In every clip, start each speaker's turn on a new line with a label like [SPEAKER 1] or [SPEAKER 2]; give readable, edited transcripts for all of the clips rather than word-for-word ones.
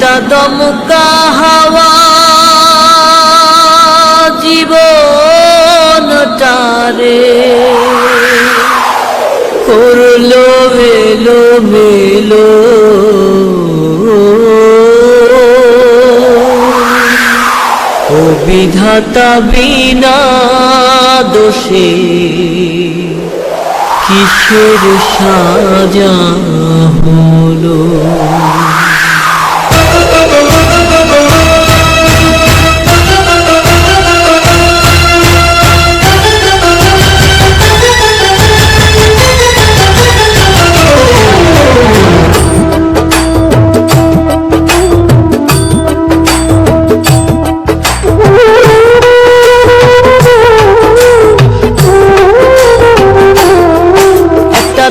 [SPEAKER 1] একটা দমকা হাওয়া জীবনটারে করলো মেলো মেলো, ও বিধাতা বিনা দোষে কিসের সাজা হলো।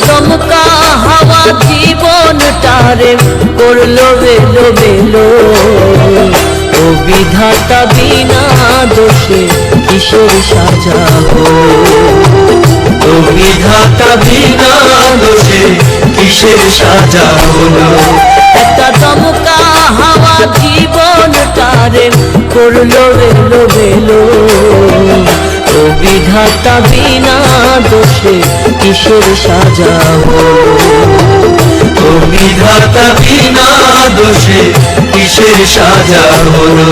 [SPEAKER 1] দমকা হাওয়া জীবনটারে করলো বেলো বেলো, ও বিধাতা বিনা দোষে কিসের সাজা হলো।
[SPEAKER 2] ও বিধাতা বিনা দোষে কিসের সাজা হলো।
[SPEAKER 1] একটা দমকা হাওয়া জীবনটারে করলো বেলো বেলো, ও বিধাতা বিনা দোষে কিসের সাজা হলো।
[SPEAKER 2] ও বিধাতা বিনা দোষে কিসের সাজা হলো।